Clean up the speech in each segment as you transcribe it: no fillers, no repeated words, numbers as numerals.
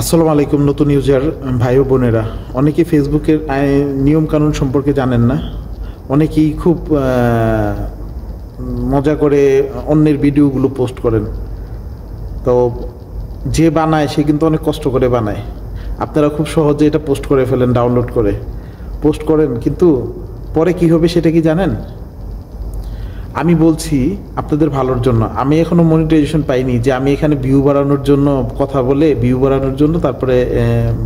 আসসালামু আলাইকুম নতুন ইউজার ভাই ও বোনেরা, অনেকে ফেসবুকের নিয়ম কানুন সম্পর্কে জানেন না। অনেকেই খুব মজা করে অন্যের ভিডিওগুলো পোস্ট করেন। তো যে বানায় সে কিন্তু অনেক কষ্ট করে বানায়। আপনারা খুব সহজে এটা পোস্ট করে ফেলেন, ডাউনলোড করে পোস্ট করেন, কিন্তু পরে কি হবে সেটা কি জানেন? আমি বলছি আপনাদের ভালোর জন্য। আমি এখনো মনিটাইজেশন পাইনি যে আমি এখানে ভিউ বাড়ানোর জন্য কথা বলে, ভিউ বাড়ানোর জন্য, তারপরে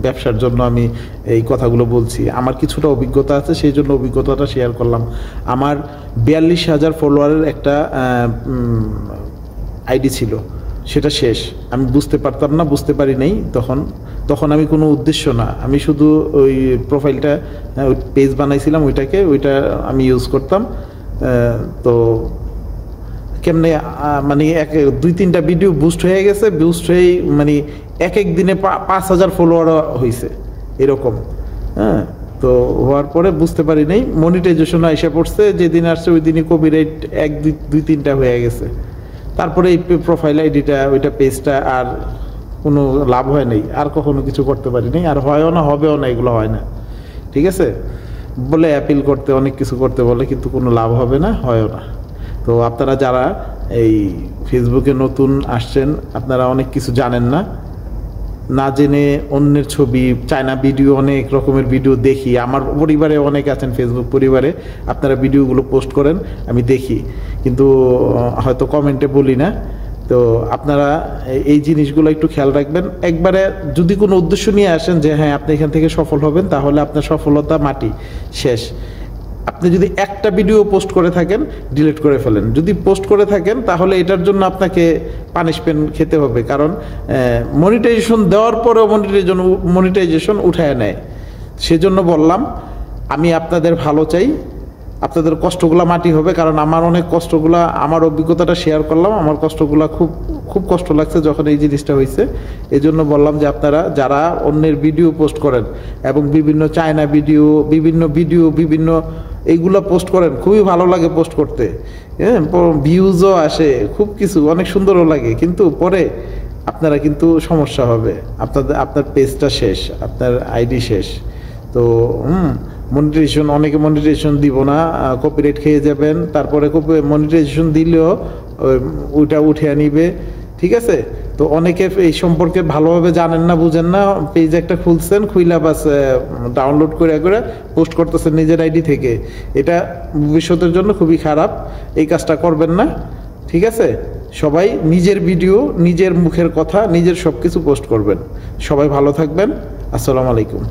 ব্যবসার জন্য আমি এই কথাগুলো বলছি। আমার কিছুটা অভিজ্ঞতা আছে, সেই জন্য অভিজ্ঞতাটা শেয়ার করলাম। আমার 42,000 ফলোয়ারের একটা আইডি ছিল, সেটা শেষ। আমি বুঝতে পারতাম না, বুঝতে পারি নাই তখন আমি কোনো উদ্দেশ্য না, আমি শুধু ওই প্রোফাইলটা, ওই পেজ বানাইছিলাম, ওইটা আমি ইউজ করতাম। তো কেমনে মানে দুই তিনটা ভিডিও বুস্ট হয়ে গেছে, বুস্ট হয়েই মানে এক দিনে 5,000 ফলোয়ার হয়েছে এরকম। হ্যাঁ, তো হওয়ার পরে বুঝতে পারি নাই, মনিটাইজেশন এসে পড়ছে, যেদিন আসছে ওই দিনই কপিরাইট দুই তিনটা হয়ে গেছে। তারপরে এই প্রোফাইল আইডিটা, ওইটা পেজটা আর কোনো লাভ হয় নাই, আর কখনো কিছু করতে পারি নাই, আর হয়ও না, হবেও না, এগুলো হয় না। ঠিক আছে, বলে অ্যাপিল করতে, অনেক কিছু করতে বলে, কিন্তু কোনো লাভ হবে না, হয়ও না। তো আপনারা যারা এই ফেসবুকে নতুন আসছেন, আপনারা অনেক কিছু জানেন না, না জেনে অন্যের ছবি, চায়না ভিডিও, অনেক রকমের ভিডিও দেখি। আমার পরিবারে অনেক আছেন, ফেসবুক পরিবারে আপনারা ভিডিওগুলো পোস্ট করেন, আমি দেখি, কিন্তু হয়তো কমেন্টে বলি না। তো আপনারা এই জিনিসগুলো একটু খেয়াল রাখবেন। একবারে যদি কোনো উদ্দেশ্য নিয়ে আসেন যে হ্যাঁ আপনি এখান থেকে সফল হবেন, তাহলে আপনার সফলতা মাটি, শেষ। আপনি যদি একটা ভিডিও পোস্ট করে থাকেন, ডিলিট করে ফেলেন। যদি পোস্ট করে থাকেন, তাহলে এটার জন্য আপনাকে পানিশমেন্ট খেতে হবে, কারণ মনিটাইজেশন দেওয়ার পরেও মনিটাইজেশন উঠায় নেয়। সেজন্য বললাম, আমি আপনাদের ভালো চাই, আপনাদের কষ্টগুলো মাটি হবে, কারণ আমার অনেক কষ্টগুলা, আমার অভিজ্ঞতাটা শেয়ার করলাম। আমার কষ্টগুলা খুব খুব কষ্ট লাগছে যখন এই জিনিসটা হয়েছে। এই জন্য বললাম যে আপনারা যারা অন্যের ভিডিও পোস্ট করেন এবং বিভিন্ন চায়না ভিডিও, বিভিন্ন এইগুলো পোস্ট করেন, খুবই ভালো লাগে পোস্ট করতে, হ্যাঁ, ভিউজও আসে, খুব কিছু, অনেক সুন্দরও লাগে, কিন্তু পরে আপনারা কিন্তু সমস্যা হবে, আপনার পেজটা শেষ, আপনার আইডি শেষ। তো অনেকে মনিটাইজেশন দিব না, কপিরাইট খেয়ে যাবেন, তারপরে মনিটাইজেশন দিলেও ওইটা উঠে নিবে। ঠিক আছে, তো অনেকে এই সম্পর্কে ভালোভাবে জানেন না, বুঝেন না। পেজ একটা খুলছেন, খুইলা বাস ডাউনলোড করে পোস্ট করতেছেন নিজের আইডি থেকে। এটা ভবিষ্যতের জন্য খুবই খারাপ, এই কাজটা করবেন না। ঠিক আছে, সবাই নিজের ভিডিও, নিজের মুখের কথা, নিজের সব কিছু পোস্ট করবেন। সবাই ভালো থাকবেন। আসসালামু আলাইকুম।